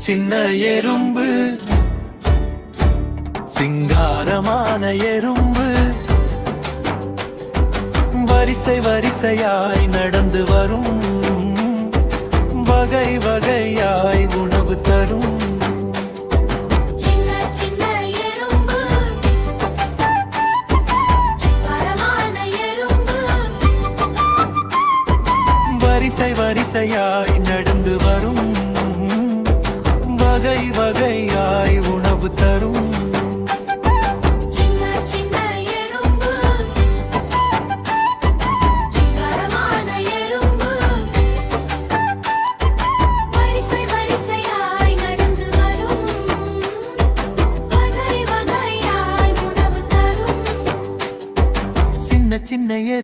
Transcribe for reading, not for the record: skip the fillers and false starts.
சின்ன எறும்பு சிங்காரமான எறும்பு வரிசை வரிசையாய் நடந்து வரும் வகை வகையாய் உணவு தரும் வரிசை வரிசையாய் நடந்து வரும் வகை வகையாய் உணவு தரும் சின்ன சின்ன